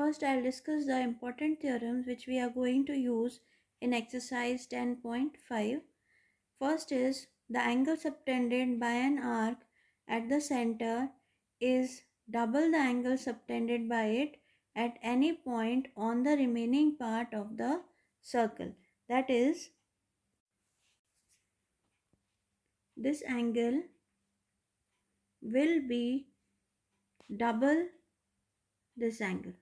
first I'll discuss the important theorems which we are going to use in exercise 10.5. First is the angle subtended by an arc at the center is double the angle subtended by it at any point on the remaining part of the circle. That is, this angle will be double this angle.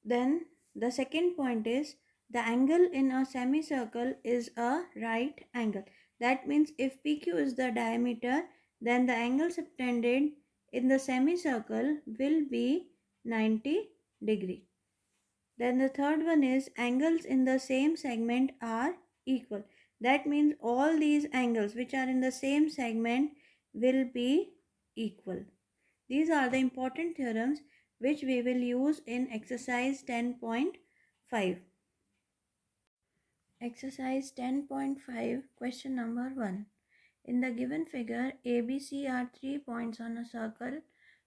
Then the second point is the angle in a semicircle is a right angle. That means if PQ is the diameter, then the angle subtended in the semicircle will be 90 degree. Then the third one is angles in the same segment are equal. That means all these angles which are in the same segment will be equal. These are the important theorems which we will use in exercise 10.5. Exercise 10.5, question number 1. In the given figure, ABC are 3 points on a circle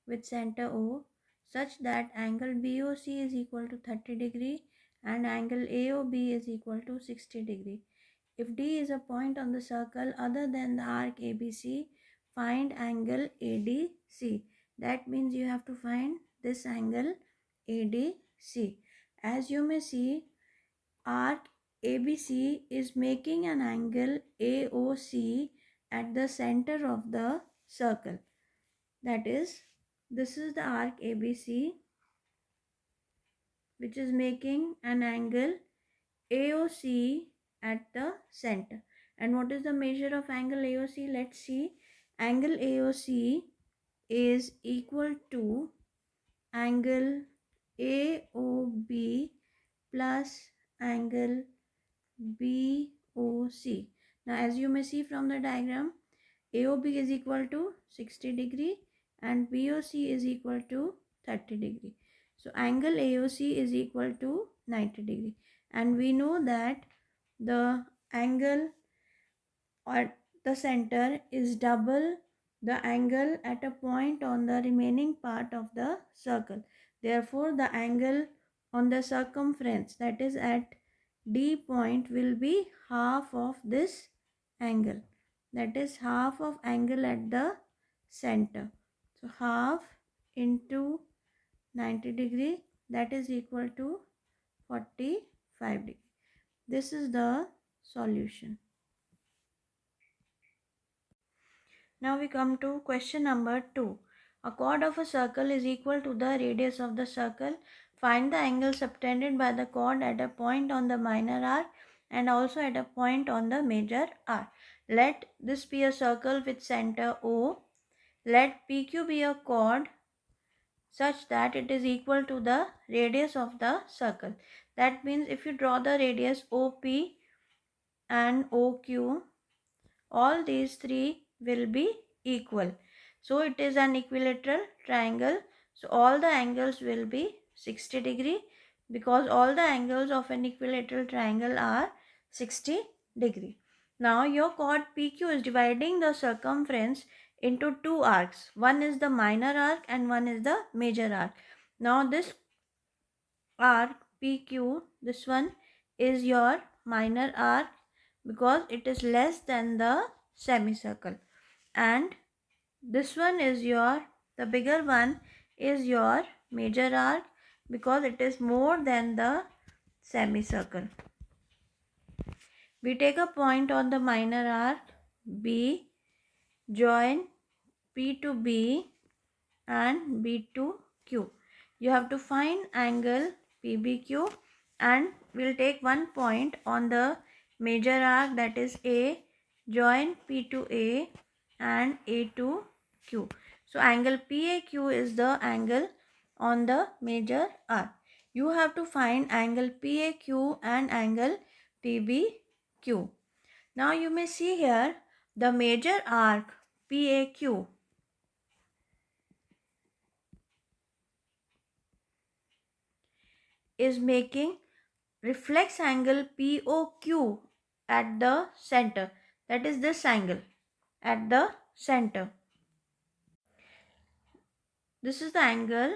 with center O such that angle BOC is equal to 30 degree and angle AOB is equal to 60 degree. If D is a point on the circle other than the arc ABC, find angle ADC. That means you have to find this angle ADC. As you may see, arc ABC is making an angle AOC at the center of the circle. That is, this is the arc ABC which is making an angle AOC at the center. And what is the measure of angle AOC? Let's see. Angle AOC is equal to angle AOB plus angle BOC. Now as you may see from the diagram, AOB is equal to 60 degree and BOC is equal to 30 degree. So angle AOC is equal to 90 degree. And we know that the angle at the center is double the angle at a point on the remaining part of the circle. Therefore, the angle on the circumference, that is at D point, will be half of this angle. That is half of angle at the center. So half into 90 degree, that is equal to 45 degree. This is the solution. Now we come to question number 2. A chord of a circle is equal to the radius of the circle. Find the angle subtended by the chord at a point on the minor arc and also at a point on the major arc. Let this be a circle with center O. Let PQ be a chord such that it is equal to the radius of the circle. That means if you draw the radius OP and OQ, all these three will be equal. So it is an equilateral triangle. So all the angles will be 60 degree because all the angles of an equilateral triangle are 60 degree. Now your chord PQ is dividing the circumference into two arcs. One is the minor arc and one is the major arc. Now this arc PQ, this one is your minor arc because it is less than the semicircle, and this one is the bigger one is your major arc because it is more than the semicircle. We take a point on the minor arc B, join P to B and B to Q. You have to find angle PBQ and we'll take one point on the major arc, that is A, join P to A and A to Q. So angle PAQ is the angle on the major arc. You have to find angle PAQ and angle PBQ. Now you may see here the major arc PAQ is making reflex angle POQ at the center. That is this angle at the center. This is the angle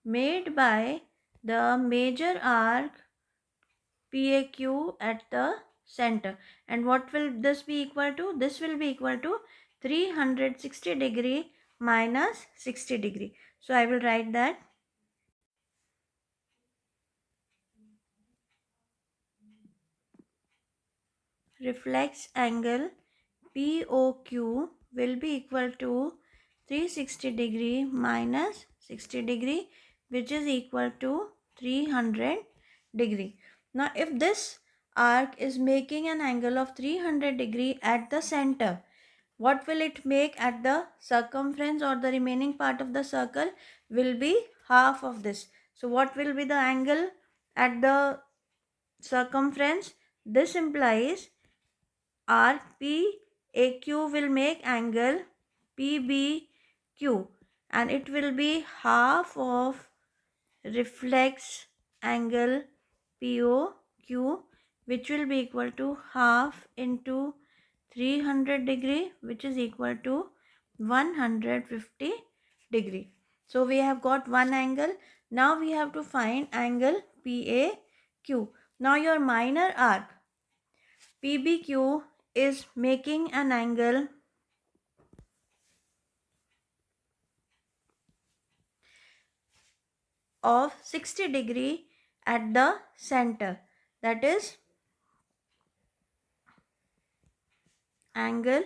made by the major arc PAQ at the center. And what will this be equal to? This will be equal to 360 degree minus 60 degree. So I will write that reflex angle POQ will be equal to 360 degree minus 60 degree, which is equal to 300 degree. Now if this arc is making an angle of 300 degree at the center, what will it make at the circumference, or the remaining part of the circle will be half of this. So what will be the angle at the circumference? This implies arc PAQ will make angle PBQ, and it will be half of reflex angle POQ, which will be equal to half into 300 degree, which is equal to 150 degree. So we have got one angle. Now we have to find angle PAQ. Now your minor arc PBQ is making an angle of 60 degree at the center. That is angle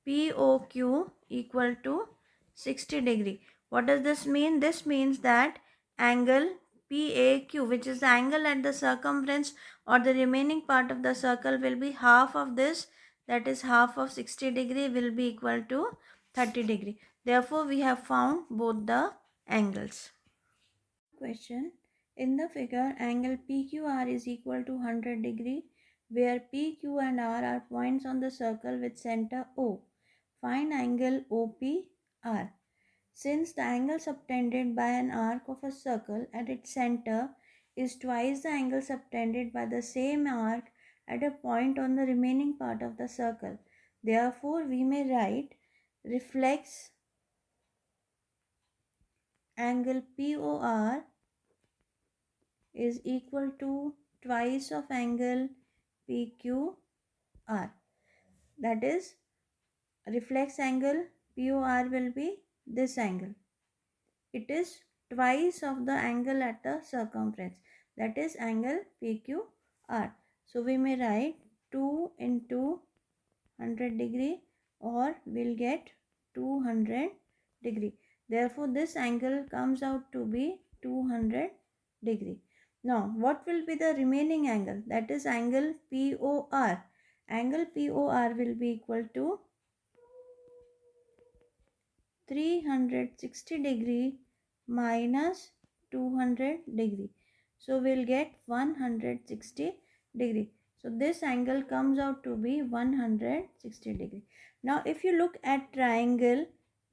POQ equal to 60 degree. What does this mean? This means that angle PAQ, which is the angle at the circumference or the remaining part of the circle, will be half of this. That is half of 60 degree will be equal to 30 degree. Therefore, we have found both the angles. Question. In the figure, angle PQR is equal to 100 degree, where PQ and R are points on the circle with center O. Find angle OPR. Since the angle subtended by an arc of a circle at its center is twice the angle subtended by the same arc at a point on the remaining part of the circle, therefore we may write reflex angle POR is equal to twice of angle PQR. That is, reflex angle POR will be this angle. It is twice of the angle at the circumference. That is angle PQR. So we may write 2 into 100 degree, or we'll get 200 degree. Therefore, this angle comes out to be 200 degree. Now, what will be the remaining angle? That is angle POR. Angle POR will be equal to 360 degree minus 200 degree. So, we'll get 160 degree. So, this angle comes out to be 160 degree. Now, if you look at triangle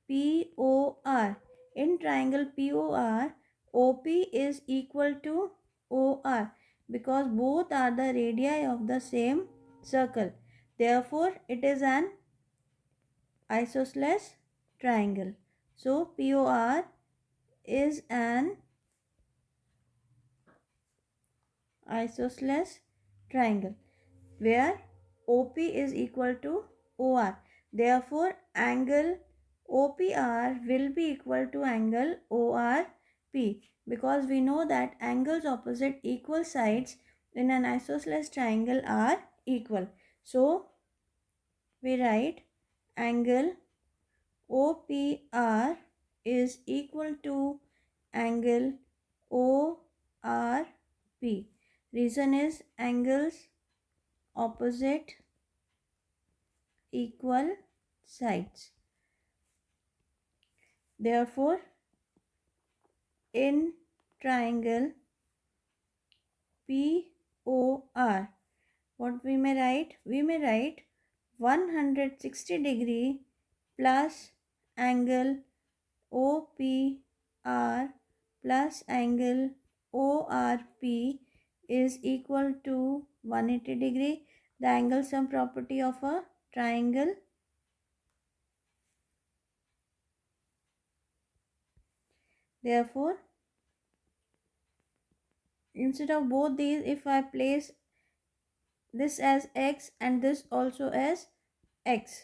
POR, in triangle POR, OP is equal to OR because both are the radii of the same circle. Therefore, it is an isosceles triangle. So, POR is an isosceles triangle where OP is equal to OR. Therefore, angle OPR will be equal to angle ORP, because we know that angles opposite equal sides in an isosceles triangle are equal. So, we write angle OPR is equal to angle ORP. Reason is angles opposite equal sides. Therefore, in triangle POR, what we may write? We may write 160 degree plus angle OPR plus angle ORP is equal to 180 degree. The angle sum property of a triangle. Therefore, instead of both these, if I place this as x and this also as x,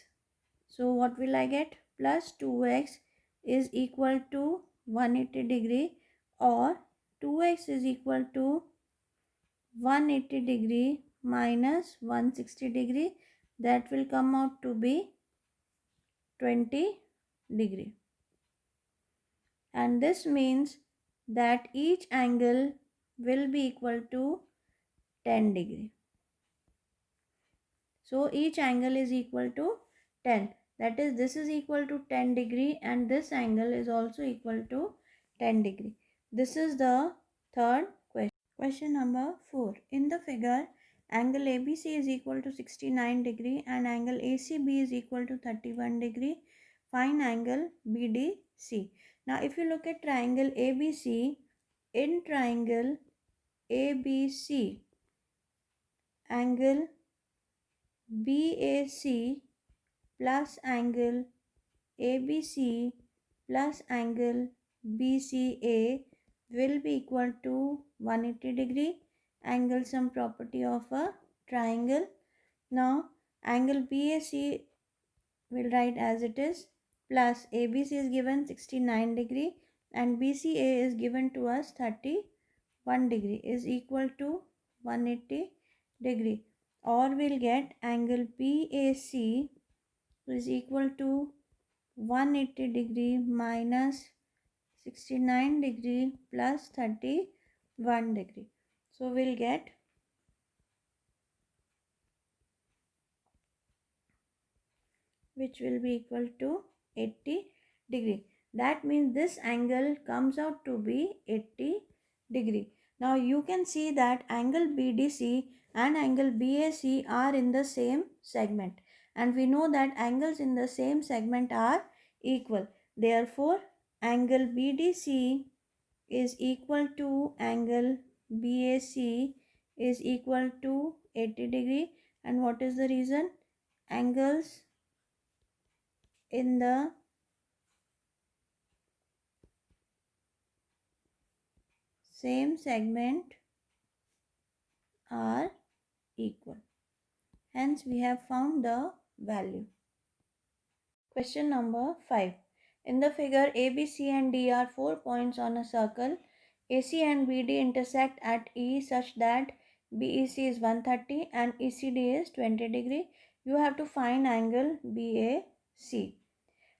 so what will I get? Plus 2x is equal to 180 degree, or 2x is equal to 180 degree minus 160 degree, that will come out to be 20 degree. And this means that each angle will be equal to 10 degree. So each angle is equal to 10. That is, this is equal to 10 degree and this angle is also equal to 10 degree. This is the third question. Question number 4. In the figure, angle ABC is equal to 69 degree and angle ACB is equal to 31 degree. Find angle BDC. Now if you look at triangle ABC, in triangle ABC, angle BAC plus angle ABC plus angle BCA will be equal to 180 degree. Angle sum property of a triangle. Now angle BAC will write as it is, plus ABC is given 69 degree and BCA is given to us 31 degree is equal to 180 degree, or we'll get angle BAC is equal to 180 degree minus 69 degree plus 31 degree. So we'll get which will be equal to 80 degree. That means this angle comes out to be 80 degree. Now you can see that angle BDC and angle BAC are in the same segment, and we know that angles in the same segment are equal. Therefore, angle BDC is equal to angle BAC is equal to 80 degree. And what is the reason? Angles in the same segment are equal. Hence, we have found the value. Question number 5. In the figure, ABC and D are 4 points on a circle. AC and BD intersect at E such that BEC is 130 and ECD is 20 degree. You have to find angle BAC.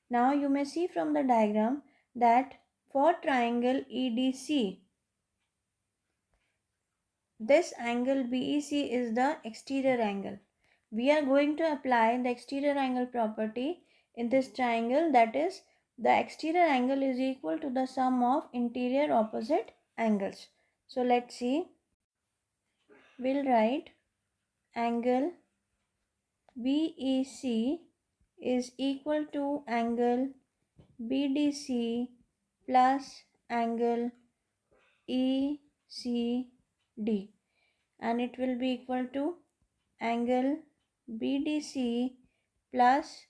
Now you may see from the diagram that for triangle EDC, this angle BEC is the exterior angle. We are going to apply the exterior angle property in this triangle, that is, the exterior angle is equal to the sum of interior opposite angles. So let's see. We'll write angle BEC is equal to angle BDC plus angle ECD, and it will be equal to angle BDC plus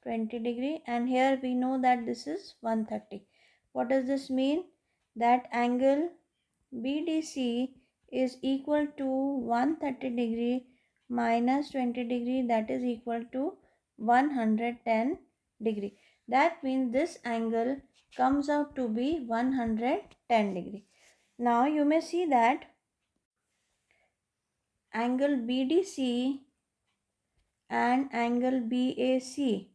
20 degree, and here we know that this is 130. What does this mean? That angle BDC is equal to 130 degree minus 20 degree, that is equal to 110 degree. That means this angle comes out to be 110 degree. Now you may see that angle BDC and angle BAC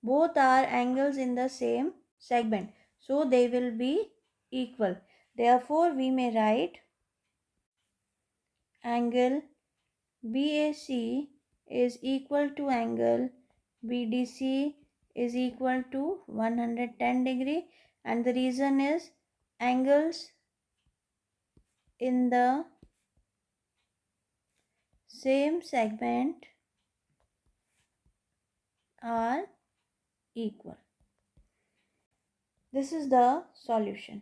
both are angles in the same segment, so they will be equal. Therefore, we may write angle BAC is equal to angle BDC is equal to 110 degree, and the reason is angles in the same segment are equal. This is the solution.